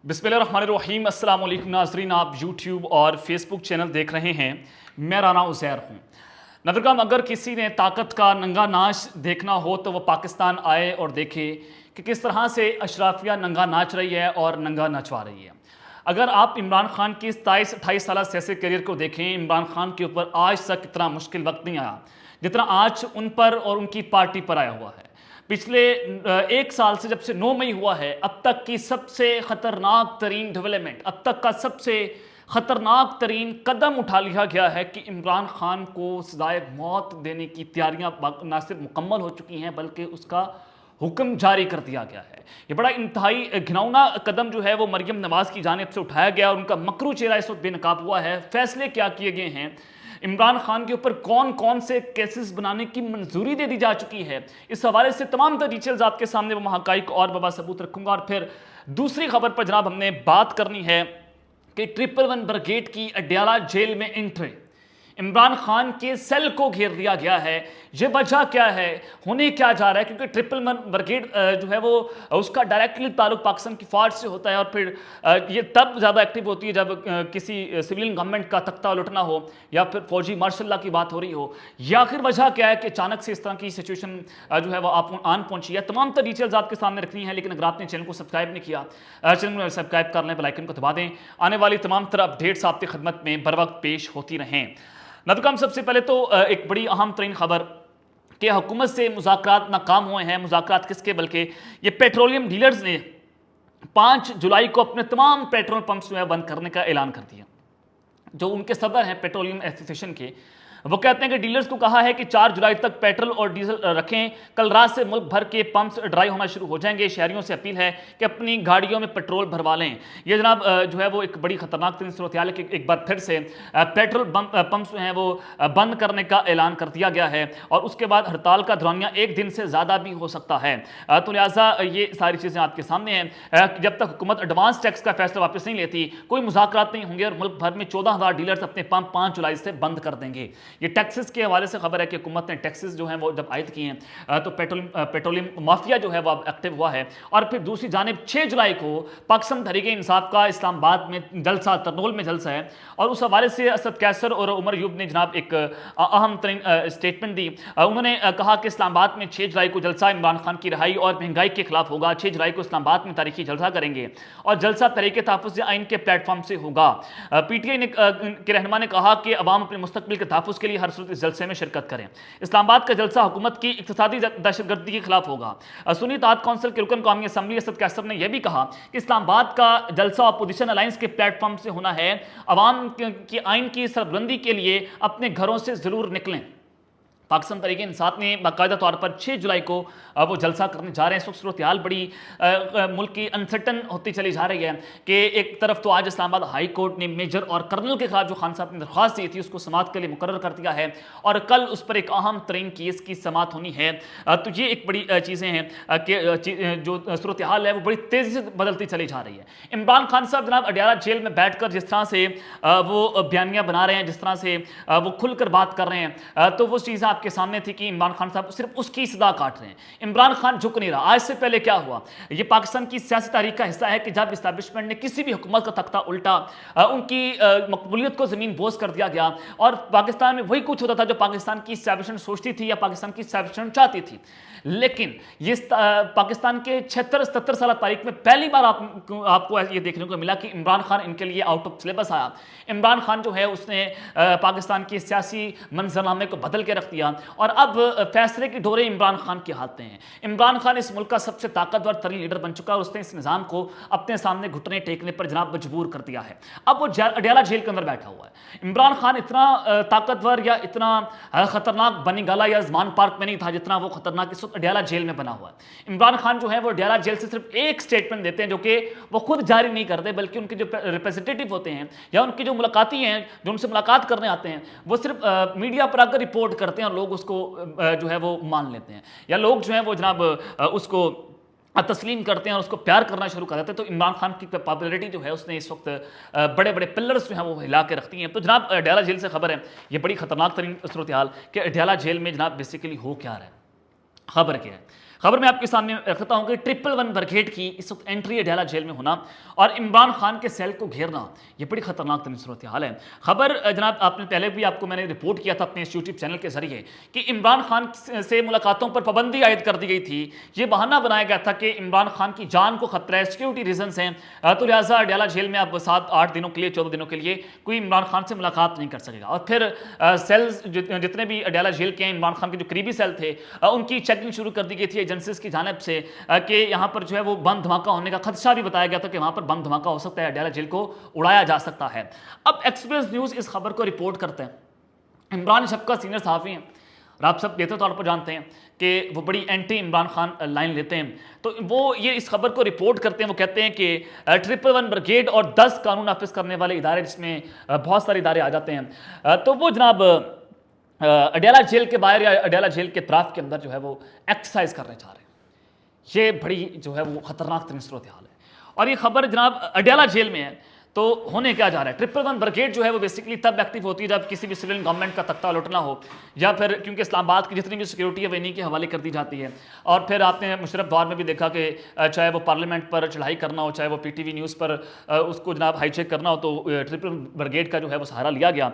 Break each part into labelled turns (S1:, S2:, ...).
S1: बिस्मिल्लाहिर्रहमानिर्रहीम अस्सलाम वालेकुम नाज़रीन, आप यूट्यूब और फेसबुक चैनल देख रहे हैं। मैं राना उज़ैर हूँ। नज़रगाम, अगर किसी ने ताकत का नंगा नाच देखना हो तो वह पाकिस्तान आए और देखे कि किस तरह से अशराफिया नंगा नाच रही है और नंगा नचवा रही है। अगर आप इमरान खान की 27-28 साल सियासी करियर को देखें, इमरान खान के ऊपर आज तक इतना मुश्किल वक्त नहीं आया जितना आज उन पर और उनकी पार्टी पर आया हुआ है। पिछले एक साल से, जब से 9 मई हुआ है, अब तक की सबसे खतरनाक तरीन डेवलपमेंट, अब तक का सबसे खतरनाक तरीन कदम उठा लिया गया है कि इमरान खान को सजाए मौत देने की तैयारियां न सिर्फ मुकम्मल हो चुकी हैं बल्कि उसका हुक्म जारी कर दिया गया है। ये बड़ा इंतहाई घिनौना कदम जो है वो मरियम नवाज की जानिब से उठाया गया और उनका मकरू चेहरा इस वक्त बेनकाब हुआ है। फैसले क्या किए गए हैं, इमरान खान के ऊपर कौन कौन से केसेस बनाने की मंजूरी दे दी जा चुकी है, इस हवाले से तमाम तर डिटेल्स आपके सामने वो हकाइक और बबा सबूत रखूंगा। और फिर दूसरी खबर पर जनाब हमने बात करनी है कि 111 ब्रिगेड की अडयाला जेल में एंट्री, इमरान खान के सेल को घेर दिया गया है। ये वजह क्या है, होने क्या जा रहा है, क्योंकि 111 ब्रिगेड जो है वो उसका डायरेक्टली ताल्लुक पाकिस्तान की फौज से होता है और फिर ये तब ज़्यादा एक्टिव होती है जब किसी सिविलियन गवर्नमेंट का तख्ता उलटना हो या फिर फौजी मार्शल लॉ की बात हो रही हो, या फिर वजह क्या है कि अचानक से इस तरह की सिचुएशन जो है वो आप आन पहुंची है। तमाम तर डिटेल्स आपके सामने रखनी है, लेकिन अगर आपने चैनल को सब्सक्राइब नहीं किया, चैनल को सब्सक्राइब कर लें, बेल आइकन को दबा दें। आने वाली तमाम तरह अपडेट्स आपकी खिदमत में बर वक्त पेश होती रहें। नदकम, सबसे पहले तो एक बड़ी अहम तरीन खबर कि हुकूमत से मुज़ाकरात नाकाम हुए हैं। मुज़ाकरात किसके, बल्कि ये पेट्रोलियम डीलर्स ने 5 जुलाई को अपने तमाम पेट्रोल पंप्स जो है बंद करने का ऐलान कर दिया। जो उनके सदर हैं पेट्रोलियम एसोसिएशन के, वो कहते हैं कि डीलर्स को कहा है कि 4 जुलाई तक पेट्रोल और डीजल रखें। कल रात से मुल्क भर के पंप्स ड्राई होना शुरू हो जाएंगे। शहरियों से अपील है कि अपनी गाड़ियों में पेट्रोल भरवा लें। ये जनाब जो है वो एक बड़ी खतरनाक तरीन सूरत हाल है कि एक बार फिर से पेट्रोल पंप्स जो हैं वो बंद करने का ऐलान कर दिया गया है और उसके बाद हड़ताल का दौरानिया 1 दिन से ज़्यादा भी हो सकता है। तो लिहाजा ये सारी चीज़ें आपके सामने हैं। जब तक हुकूमत एडवांस टैक्स का फैसला वापस नहीं लेती, कोई मुज़ाकरात नहीं होंगे और मुल्क भर में 14,000 डीलर्स अपने पंप 5 जुलाई से बंद कर देंगे। ये टैक्सेस के हवाले से खबर है कि हुकूमत ने टैक्सेस जो हैं वो जब आयद किए हैं तो पेट्रोलियम माफिया जो है वो अब एक्टिव हुआ है। और फिर दूसरी जानिब 6 जुलाई को पाकिस्तान तहरीक इंसाफ का इस्लामाबाद में जलसा, तरनोल में जलसा है और उस हवाले से असद कैसर और उमर यूब ने जनाब एक अहम तरीन स्टेटमेंट दी। उन्होंने कहा कि इस्लामाबाद में 6 जुलाई को जलसा इमरान खान की रिहाई और महंगाई के खिलाफ होगा। 6 जुलाई को इस्लामाबाद में तारीखी जलसा करेंगे और जलसा तहरीक तहफ़्फ़ुज़ आइन के प्लेटफॉर्म से होगा। PTI के रहनुमा ने कहा कि अवाम अपने मुस्तकबिल के तहफ़्फ़ुज़ के लिए हर सूरत इस जलसे में शिरकत करें। इस्लामाबाद का जलसा हुकूमत की इक़्तिसादी दहशतगर्दी के खिलाफ होगा। सुन्नी इत्तेहाद कौंसिल के रुकन कौमी असम्बली असद कैसर ने यह भी कहा कि इस्लामाबाद का जलसा अपोजिशन अलायंस के प्लेटफॉर्म से होना है। अवाम की आइन की सरबुलंदी के लिए अपने घरों से जरूर निकलें। पाकिस्तान तहरीक इंसाफ ने बाकायदा तौर पर 6 जुलाई को वो जलसा करने जा रहे हैं। इस वक्त सूरत हाल बड़ी मुल्क की अनसर्टन होती चली जा रही है कि एक तरफ तो आज इस्लामाबाद हाई कोर्ट ने मेजर और कर्नल के खिलाफ जो खान साहब ने दरख्वास्त दी थी उसको समाअत के लिए मुकर्रर कर दिया है और कल उस पर एक अहम तरीन केस की समाअत होनी है। तो ये एक बड़ी चीज़ें हैं कि जो सूरत हाल है वो बड़ी तेज़ी से बदलती चली जा रही है। इमरान खान साहब जनाब अडयाला जेल में बैठ कर जिस तरह से वो बयानियाँ बना रहे हैं, जिस तरह से वो खुलकर बात कर रहे हैं, तो वो चीज़ें आपके सामने थी कि इमरान खान साहब सिर्फ उसकी सदा काट रहे हैं। इमरान खान झुक नहीं रहा। आज से पहले क्या हुआ, ये पाकिस्तान की सियासी तारीख का हिस्सा है कि जब इस्टेब्लिशमेंट ने किसी भी हुकूमत का तख्ता उल्टा, उनकी मकबूलियत को ज़मीन बोझ कर दिया गया और पाकिस्तान में वही कुछ होता था जो पाकिस्तान की इस्टेब्लिशमेंट सोचती थी या पाकिस्तान की इस्टेब्लिशमेंट चाहती थी। लेकिन ये पाकिस्तान के 76-77 साल तारीख में पहली बार आपको ये देखने को मिला कि इमरान खान इनके लिए आउट ऑफ सिलेबस आया। इमरान खान जो है उसने पाकिस्तान के सियासी मंजरनामे को बदल के रख दिया और अब फैसले की डोरे इमरान खान के हाथ में हैं। इमरान खान इस मुल्क का सबसे ताकतवर तरीन लीडर बन चुका है और उसने इस निज़ाम को अपने सामने घुटने टेकने पर जनाब मजबूर कर दिया है। अब वो अडयाला जेल के अंदर बैठा हुआ है। इमरान खान इतना ताकतवर या इतना खतरनाक बनीगाला या ज़मान पार्क में नहीं था जितना वो खतरनाक इस वक्त अडयाला जेल में बना हुआ है। इमरान खान जो है वो अडयाला जेल से सिर्फ एक स्टेटमेंट देते हैं जो कि वो खुद जारी नहीं करते, बल्कि उनके जो रिप्रेजेंटेटिव होते हैं या उनके जो मुलाकाती हैं जो उनसे मुलाकात करने आते हैं वो सिर्फ मीडिया पर आकर रिपोर्ट करते हैं और लोग उसको जो है वो मान लेते हैं या लोग जो है वो जनाब उसको तस्लीम करते हैं और उसको प्यार करना शुरू कर देते हैं। तो इमरान खान की पॉपुलैरिटी जो है उसने इस वक्त बड़े बड़े पिलर्स जो हैं वो हिला के रखती हैं। तो जनाब अडयाला जेल से खबर है, ये बड़ी खतरनाक तरीन सूरत हाल कि अडयाला जेल में जनाब बेसिकली हो क्या रहा है। खबर क्या है, खबर मैं आपके सामने रखता हूं कि 111 ब्रिगेड की इस वक्त एंट्री अडयाला जेल में होना और इमरान खान के सेल को घेरना, यह बड़ी खतरनाक तरीन सूरत हाल है। खबर जनाब आपने पहले भी आपको मैंने रिपोर्ट किया था अपने इस यूट्यूब चैनल के जरिए कि इमरान खान से मुलाकातों पर पाबंदी आयद कर दी गई थी। यह बहाना बनाया गया था कि इमरान खान की जान को खतरा है, सिक्योरिटी रीजन हैं, तो लिहाजा अडयाला जेल में अब 7-8 दिनों के लिए 14 दिनों के लिए कोई इमरान खान से मुलाकात नहीं कर सकेगा। और फिर सेल्स जितने भी अडयाला जेल के हैं, इमरान खान के जो करीबी सेल थे, उनकी चेकिंग शुरू कर दी गई थी एजेंसीज की जानिब से कि यहाँ पर जो है वो बम धमाका होने का खदशा भी बताया गया था कि वहाँ पर बम धमाका हो सकता है, अडयाला जेल को उड़ाया जा सकता है। अब एक्सप्रेस न्यूज़ इस खबर को रिपोर्ट करते हैं। इमरान शफकत सीनियर सहाफ़ी हैं और आप सब बेहतर तौर पर जानते हैं कि वो बड़ी एंटी इमरान खान लाइन लेते हैं, तो वो ये इस खबर को रिपोर्ट करते हैं। वो कहते हैं कि 111 ब्रिगेड और 10 कानून नाफिज करने वाले इदारे, जिसमें बहुत सारे इदारे आ जाते हैं, तो वो जनाब अडयाला जेल के बाहर या अडयाला जेल के अतराफ के अंदर जो है वो एक्सरसाइज करने जा रहे हैं। ये बड़ी जो है वो खतरनाक तरीन सूरत हाल है। और ये खबर जनाब अडयाला जेल में है, तो होने क्या जा रहा है। 111 ब्रिगेड जो है वो बेसिकली तब एक्टिव होती है जब किसी भी सिविलियन गवर्नमेंट का तख्ता लुटना हो, या फिर क्योंकि इस्लामाबाद की जितनी भी सिक्योरिटी है वो इन्हीं के हवाले कर दी जाती है। और फिर आपने मुशर्रफ दौर में भी देखा कि चाहे वो पार्लियामेंट पर चढ़ाई करना हो, चाहे वो PTV न्यूज़ पर उसको जनाब हाईचेक करना हो, तो 111 ब्रिगेड का जो है वो सहारा लिया गया।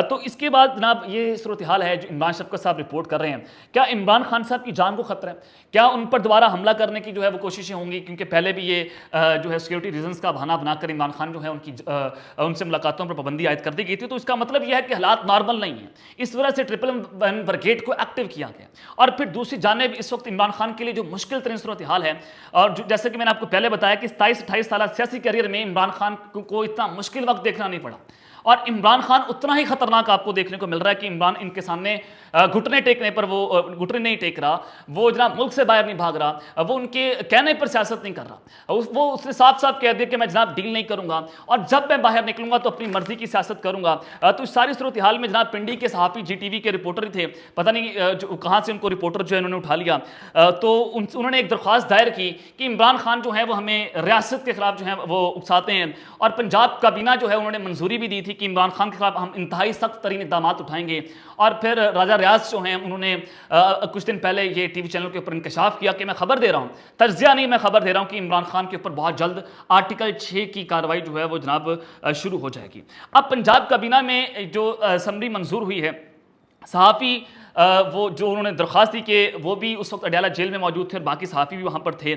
S1: तो इसके बाद जनाब ये सूरत हाल है जो इमरान शफकत साहब रिपोर्ट कर रहे हैं। क्या इमरान खान साहब की जान को खतरा है? क्या उन पर दोबारा हमला करने की जो है वो कोशिशें होंगी? क्योंकि पहले भी ये जो है सिक्योरिटी रीजंस का बहाना बनाकर इमरान खान जो है उनसे मुलाकातों पर पाबंदी आयद कर दी गई थी। तो इसका मतलब यह है कि हालात नॉर्मल नहीं है, इस वजह से 111 ब्रिगेड को एक्टिव किया गया। और फिर दूसरी जानिब इस वक्त इमरान खान के लिए जो मुश्किल तरीन सूरत हाल है, और जैसे कि मैंने आपको पहले बताया कि 27-28 साल सियासी करियर में इमरान खान को इतना मुश्किल वक्त देखना नहीं पड़ा, और इमरान खान उतना ही खतरनाक आपको देखने को मिल रहा है कि इमरान इनके सामने घुटने टेकने पर वो घुटने नहीं टेक रहा, वो जनाब मुल्क से बाहर नहीं भाग रहा, वो उनके कहने पर सियासत नहीं कर रहा। वो उसने साफ साफ कह दिया कि मैं जनाब डील नहीं करूंगा, और जब मैं बाहर निकलूंगा तो अपनी मर्जी की सियासत करूंगा। तो इस सारी सूरत हाल में जनाब पिंडी के सहाफ़ी GTV के रिपोर्टर थे, पता नहीं कहाँ से उनको रिपोर्टर जो है उन्होंने उठा लिया, तो उन्होंने एक दरख्वास्त दायर की कि इमरान खान जो है वो हमें रियासत के खिलाफ जो है वो उकसाते हैं। और पंजाब काबीना जो है उन्होंने मंजूरी भी दी थी कि इमरान खान के खिलाफ हम इंतहाई सख्त तरीन इक़दाम उठाएंगे। और फिर राजा रियाज जो हैं उन्होंने कुछ दिन पहले ये TV चैनल के ऊपर इंकशाफ किया कि मैं खबर दे रहा हूँ, तज्जिया नहीं, मैं खबर दे रहा हूँ कि इमरान खान के ऊपर बहुत जल्द आर्टिकल 6 की कार्रवाई जो है वो जनाब शुरू हो जाएगी। अब पंजाब काबीना में जो असम्बली मंजूर हुई है, सहाफ़ी वो जो उन्होंने दरख्वास्त दी कि वो भी उस वक्त अडयाला जेल में मौजूद थे और बाकी सहाफ़ी भी वहाँ पर थे।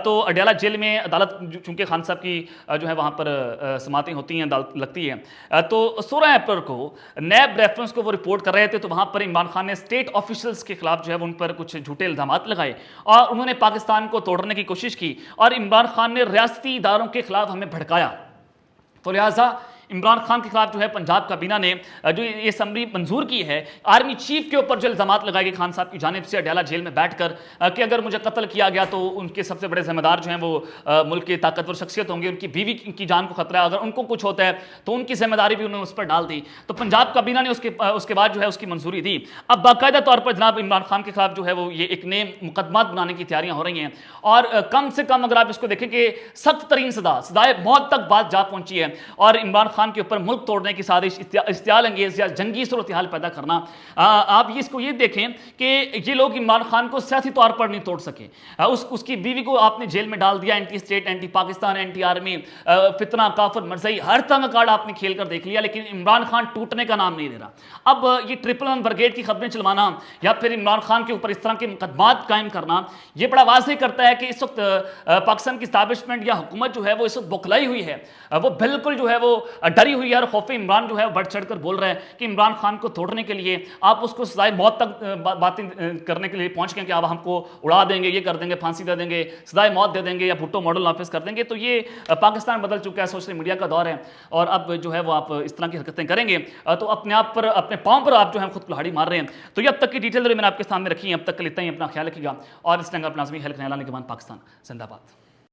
S1: तो अडयाला जेल में अदालत चूँकि खान साहब की जो है वहाँ पर समातें होती हैं, अदालत लगती है, तो 16 अप्रैल को नैब रेफरेंस को वो रिपोर्ट कर रहे थे। तो वहाँ पर इमरान खान ने स्टेट ऑफिशियल्स के खिलाफ जो है उन पर कुछ झूठे इल्ज़ामात लगाए और उन्होंने पाकिस्तान को तोड़ने की कोशिश की, और इमरान खान ने रियासती इदारों के खिलाफ हमें भड़काया। तो लिहाजा इमरान खान के खिलाफ जो है पंजाब काबीना ने जो ये असम्बली मंजूर की है, आर्मी चीफ के ऊपर जो इल्ज़ामात लगाए गए खान साहब की जानिब से अडयाला जेल में बैठकर कि अगर मुझे कत्ल किया गया तो उनके सबसे बड़े जिम्मेदार जो हैं वो मुल्क की ताकतवर शख्सियत होंगे, उनकी बीवी की जान को खतरा है, अगर उनको कुछ होता है तो उनकी जिम्मेदारी भी उन्होंने उस पर डाल दी। तो पंजाब काबीना ने उसके बाद जो है उसकी मंजूरी दी। अब बाकायदा तौर पर जनाब इमरान खान के खिलाफ जो है वो ये एक नए मुकदमात बनाने की तैयारियां हो रही हैं, और कम से कम अगर आप इसको देखें कि सख्त तरीन सदाए मौत तक बात जा पहुंची है, और इमरान खान के ऊपर मुल्क तोड़ने की साजिश, इश्तियाल अंगेज या जंगी सूरत हाल पैदा करना। आप इसको ये देखें कि ये लोग इमरान खान को सियासी तौर पर नहीं तोड़ सके, उसकी बीवी को आपने जेल में डाल दिया, anti state, anti Pakistan, anti army, फितना, काफिर, मरज़ई, हर तंग कार्ड आपने खेल कर देख लिया, लेकिन इमरान खान टूटने का नाम नहीं ले रहा। अब ये 111 ब्रिगेड की खबरें चलवाना या फिर इमरान खान के ऊपर इस तरह के मुकदमात कायम करना, ये बड़ा वाज़ेह करता है कि इस वक्त पाकिस्तान की इस्टेब्लिशमेंट या हुकूमत जो है वो इस वक्त बौखलाई हुई है, वो बिल्कुल जो है वो डरी हुई है, और खौफ इमरान जो है बढ़ चढ़कर बोल रहा है कि इमरान खान को तोड़ने के लिए आप उसको सजाए मौत तक बातें करने के लिए पहुंच गए कि आप हमको उड़ा देंगे, ये कर देंगे, फांसी दे देंगे, सजाए मौत दे देंगे, या भुट्टो मॉडल नाफिज कर देंगे। तो ये पाकिस्तान बदल चुका है, सोशल मीडिया का दौर है, और अब जो है वो आप इस तरह की हरकतें करेंगे तो अपने आप पर, अपने पाँव पर आप जो है खुद कुल्हाड़ी मार रहे हैं। तो ये अब तक की डिटेल मैंने आपके सामने रखी है। अब तक के लिए इतना ही, अपना ख्याल रखिएगा, और इस तरह अपना हेल्थ नैलाने के बाद पाकिस्तान जिंदाबाद।